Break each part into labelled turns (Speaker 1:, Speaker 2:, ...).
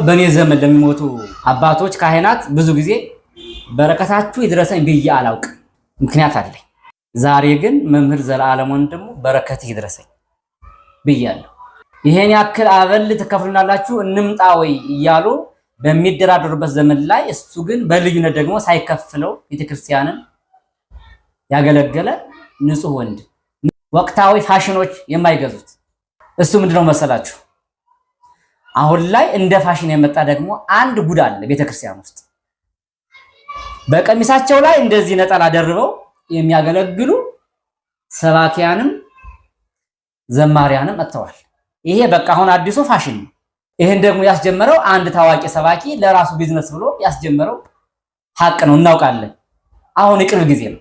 Speaker 1: በኔ ዘመን ለሚሞቱ አባቶች ካህናት ብዙ ጊዜ በረከታችሁ ይድረሰኝ ብዬ አላውቅ፣ ምክንያት አለኝ። ዛሬ ግን መምህር ዘለዓለም ወንድሙ በረከት ይድረሰኝ ብያለሁ። ይሄን ያክል አበል ትከፍሉናላችሁ እንምጣ ወይ እያሉ በሚደራደሩበት ዘመን ላይ እሱ ግን በልዩነት ደግሞ ሳይከፍለው ቤተክርስቲያንን ያገለገለ ንጹህ ወንድ፣ ወቅታዊ ፋሽኖች የማይገዙት እሱ ምንድነው መሰላችሁ? አሁን ላይ እንደ ፋሽን የመጣ ደግሞ አንድ ጉድ አለ ቤተክርስቲያን ውስጥ። በቀሚሳቸው ላይ እንደዚህ ነጠላ ደርበው የሚያገለግሉ ሰባኪያንም ዘማሪያንም መጥተዋል። ይሄ በቃ አሁን አዲሱ ፋሽን ነው። ይሄን ደግሞ ያስጀመረው አንድ ታዋቂ ሰባኪ ለራሱ ቢዝነስ ብሎ ያስጀመረው ሀቅ ነው፣ እናውቃለን። አሁን የቅርብ ጊዜ ነው።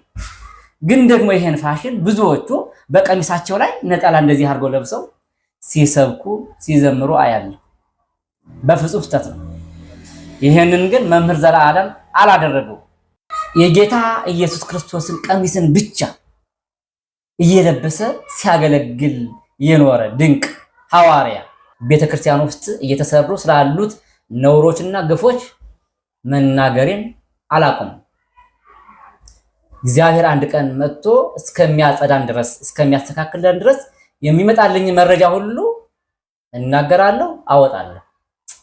Speaker 1: ግን ደግሞ ይሄን ፋሽን ብዙዎቹ በቀሚሳቸው ላይ ነጠላ እንደዚህ አድርገው ለብሰው ሲሰብኩ ሲዘምሩ አያለሁ። በፍጹም ስህተት ነው። ይሄንን ግን መምህር ዘለዓለም አላደረገው። የጌታ ኢየሱስ ክርስቶስን ቀሚስን ብቻ እየለበሰ ሲያገለግል የኖረ ድንቅ ሐዋርያ ቤተክርስቲያን ውስጥ እየተሰሩ ስላሉት ነውሮችና ግፎች መናገሬን አላቆም። እግዚአብሔር አንድ ቀን መጥቶ እስከሚያጸዳን ድረስ እስከሚያስተካክለን ድረስ የሚመጣልኝ መረጃ ሁሉ እናገራለሁ፣ አወጣለሁ።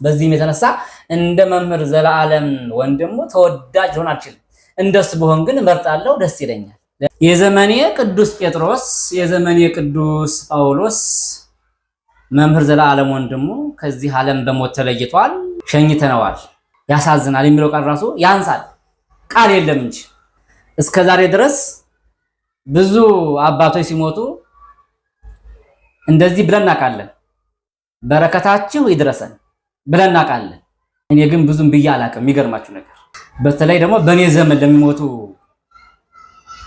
Speaker 1: በዚህም የተነሳ እንደ መምህር ዘለዓለም ወንድሙ ተወዳጅ ሆን አልችልም። እንደሱ በሆን ግን እመርጣለሁ፣ ደስ ይለኛል። የዘመኔ ቅዱስ ጴጥሮስ የዘመኔ ቅዱስ ጳውሎስ መምህር ዘለዓለም ወንድሙ ከዚህ ዓለም በሞት ተለይቷል፣ ሸኝተነዋል። ያሳዝናል የሚለው ቃል ራሱ ያንሳል፣ ቃል የለም እንጂ። እስከዛሬ ድረስ ብዙ አባቶች ሲሞቱ እንደዚህ ብለን እናውቃለን፣ በረከታችሁ ይድረሰን ብለን እናውቃለን። እኔ ግን ብዙም ብዬ አላውቅም። የሚገርማችሁ ነገር በተለይ ደግሞ በኔ ዘመን ለሚሞቱ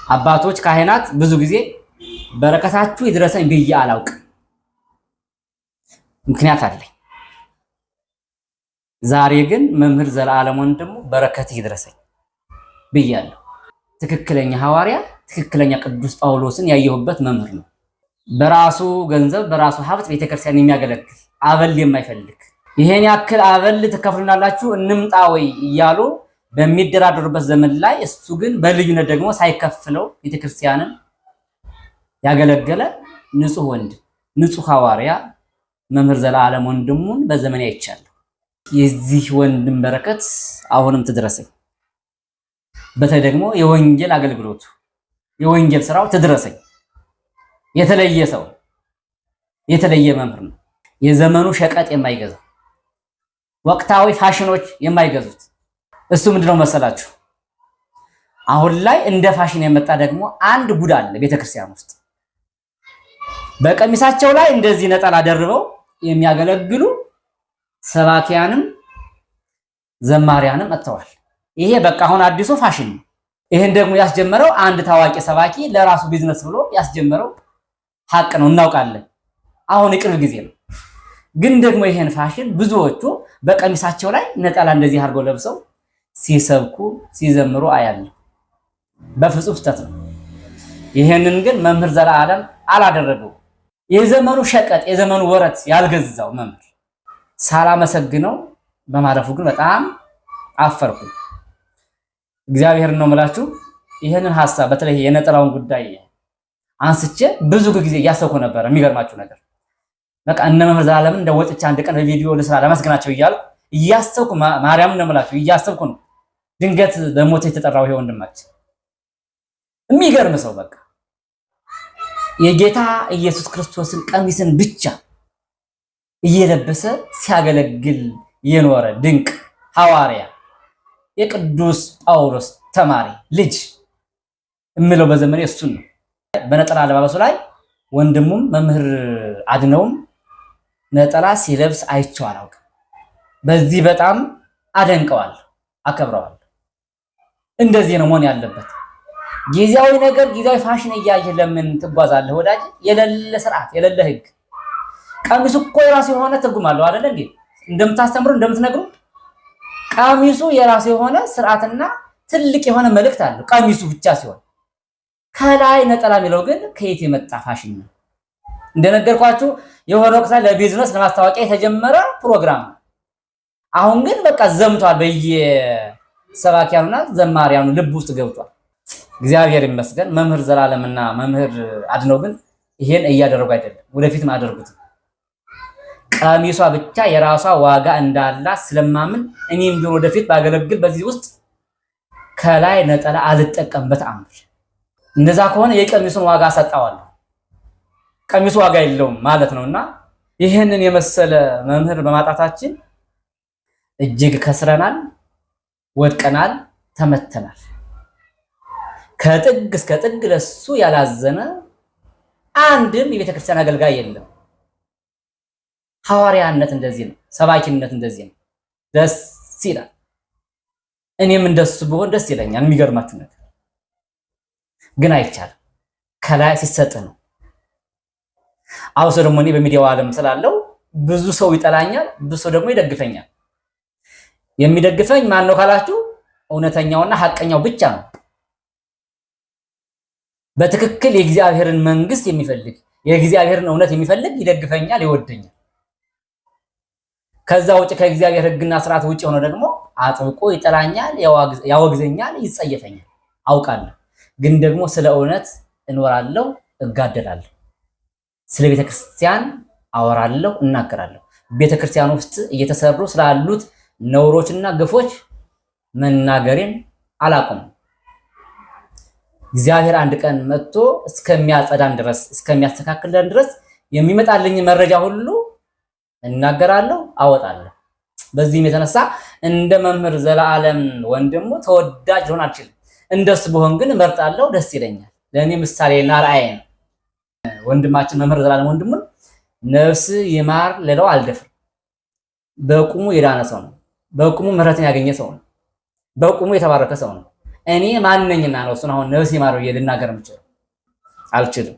Speaker 1: አባቶች ካህናት ብዙ ጊዜ በረከታችሁ ይድረሰኝ ብዬ አላውቅም፣ ምክንያት አለኝ። ዛሬ ግን መምህር ዘለዓለም ወንድሙ በረከት ይድረሰኝ ብያለሁ። ትክክለኛ ሐዋርያ ትክክለኛ ቅዱስ ጳውሎስን ያየሁበት መምህር ነው። በራሱ ገንዘብ በራሱ ሀብት ቤተክርስቲያን የሚያገለግል አበል የማይፈልግ ይሄን ያክል አበል ትከፍሉናላችሁ እንምጣ ወይ እያሉ በሚደራደሩበት ዘመን ላይ እሱ ግን በልዩነት ደግሞ ሳይከፍለው ቤተክርስቲያንን ያገለገለ ንጹህ ወንድ ንጹህ ሐዋርያ መምህር ዘለዓለም ወንድሙን በዘመን አይቻለሁ። የዚህ ወንድም በረከት አሁንም ትድረሰኝ። በተለይ ደግሞ የወንጌል አገልግሎቱ የወንጌል ስራው ትድረሰኝ። የተለየ ሰው የተለየ መምህር ነው። የዘመኑ ሸቀጥ የማይገዛ ወቅታዊ ፋሽኖች የማይገዙት እሱ ምንድነው መሰላችሁ? አሁን ላይ እንደ ፋሽን የመጣ ደግሞ አንድ ጉድ አለ ቤተክርስቲያን ውስጥ። በቀሚሳቸው ላይ እንደዚህ ነጠላ ደርበው የሚያገለግሉ ሰባኪያንም ዘማሪያንም መጥተዋል። ይሄ በቃ አሁን አዲሱ ፋሽን ነው። ይሄን ደግሞ ያስጀመረው አንድ ታዋቂ ሰባኪ ለራሱ ቢዝነስ ብሎ ያስጀመረው ሀቅ ነው፣ እናውቃለን። አሁን የቅርብ ጊዜ ነው። ግን ደግሞ ይሄን ፋሽን ብዙዎቹ በቀሚሳቸው ላይ ነጠላ እንደዚህ አድርገው ለብሰው ሲሰብኩ ሲዘምሩ አያለሁ። በፍጹም ስህተት ነው። ይሄንን ግን መምህር ዘለዓለም አላደረገው። የዘመኑ ሸቀጥ የዘመኑ ወረት ያልገዛው መምህር ሳላመሰግነው በማለፉ ግን በጣም አፈርኩ። እግዚአብሔርን ነው የምላችሁ። ይሄንን ሐሳብ በተለይ የነጠላውን ጉዳይ አንስቼ ብዙ ጊዜ እያሰብኩ ነበር። የሚገርማችሁ ነገር በቃ እነ መምህር ዘለዓለምን እንደ ወጥቻ አንድ ቀን በቪዲዮ ለስራ ለመስገናቸው እያልኩ እያሰብኩ ማርያምን ነው የምላችሁ እያሰብኩ ነው። ድንገት በሞት የተጠራው ይሄ ወንድማችን የሚገርም ሰው በቃ የጌታ ኢየሱስ ክርስቶስን ቀሚስን ብቻ እየለበሰ ሲያገለግል የኖረ ድንቅ ሐዋርያ የቅዱስ ጳውሎስ ተማሪ ልጅ እምለው በዘመኔ እሱን ነው። በነጠላ አለባበሱ ላይ ወንድሙም መምህር አድነውም ነጠላ ሲለብስ አይቼው አላውቅም። በዚህ በጣም አደንቀዋለሁ፣ አከብረዋለሁ። እንደዚህ ነው መሆን ያለበት። ጊዜያዊ ነገር ጊዜያዊ ፋሽን እያየህ ለምን ትጓዛለህ ወዳጅ? የሌለ ስርዓት የሌለ ህግ። ቀሚሱ እኮ የራሱ የሆነ ትርጉም አለው አይደል እንዴ? እንደምታስተምሩ እንደምትነግሩ ቀሚሱ የራሱ የሆነ ስርዓትና ትልቅ የሆነ መልእክት አለው ቀሚሱ ብቻ ሲሆን፣ ከላይ ነጠላ የሚለው ግን ከየት የመጣ ፋሽን ነው? እንደነገርኳችሁ የሆነ ወቅት ለቢዝነስ ለማስታወቂያ የተጀመረ ፕሮግራም ነው። አሁን ግን በቃ ዘምቷል፣ በየሰባኪያኑና ዘማሪያኑ ልብ ውስጥ ገብቷል። እግዚአብሔር ይመስገን። መምህር ዘላለምና መምህር አድነው ግን ይሄን እያደረጉ አይደለም፣ ወደፊትም አደርጉት። ቀሚሷ ብቻ የራሷ ዋጋ እንዳላት ስለማምን እኔም ቢሆን ወደፊት ባገለግል በዚህ ውስጥ ከላይ ነጠላ አልጠቀምበት አምር። እንደዛ ከሆነ የቀሚሱን ዋጋ አሰጣዋለሁ። ቀሚሱ ዋጋ የለውም ማለት ነውና ይህንን የመሰለ መምህር በማጣታችን እጅግ ከስረናል፣ ወድቀናል፣ ተመተናል። ከጥግ እስከ ጥግ ለሱ ያላዘነ አንድም የቤተክርስቲያን አገልጋይ የለም። ሐዋርያነት እንደዚህ ነው፣ ሰባኪነት እንደዚህ ነው። ደስ ይላል። እኔም እንደሱ ብሆን ደስ ይለኛል። የሚገርማችሁ ነገር ግን አይቻልም። ከላይ ሲሰጥ ነው። አውሰ ደግሞ እኔ በሚዲያው ዓለም ስላለው ብዙ ሰው ይጠላኛል፣ ብዙ ሰው ደግሞ ይደግፈኛል። የሚደግፈኝ ማን ነው ካላችሁ እውነተኛውና ሐቀኛው ብቻ ነው። በትክክል የእግዚአብሔርን መንግስት የሚፈልግ የእግዚአብሔርን እውነት የሚፈልግ ይደግፈኛል፣ ይወደኛል። ከዛ ውጭ ከእግዚአብሔር ሕግና ስርዓት ውጭ ሆኖ ደግሞ አጥብቆ ይጠላኛል፣ ያወግዘኛል፣ ይጸየፈኛል። አውቃለሁ። ግን ደግሞ ስለ እውነት እኖራለሁ፣ እጋደላለሁ። ስለ ቤተክርስቲያን አወራለሁ፣ እናገራለሁ። ቤተክርስቲያን ውስጥ እየተሰሩ ስላሉት ነውሮችና ግፎች መናገሬን አላቆምም። እግዚአብሔር አንድ ቀን መጥቶ እስከሚያጸዳን ድረስ እስከሚያስተካክለን ድረስ የሚመጣልኝ መረጃ ሁሉ እናገራለሁ፣ አወጣለሁ። በዚህም የተነሳ እንደ መምህር ዘላለም ወንድሙ ተወዳጅ ሆን አልችልም። እንደሱ ብሆን ግን እመርጣለሁ፣ ደስ ይለኛል። ለእኔ ምሳሌና ራእይ ነው። ወንድማችን መምህር ዘላለም ወንድሙን ነፍስ ይማር ልለው አልደፍርም። በቁሙ የዳነ ሰው ነው። በቁሙ ምሕረትን ያገኘ ሰው ነው። በቁሙ የተባረከ ሰው ነው። እኔ ማንነኝና ነው እሱን አሁን ነፍስ ይማር ብዬ ልናገር የምችለው? አልችልም።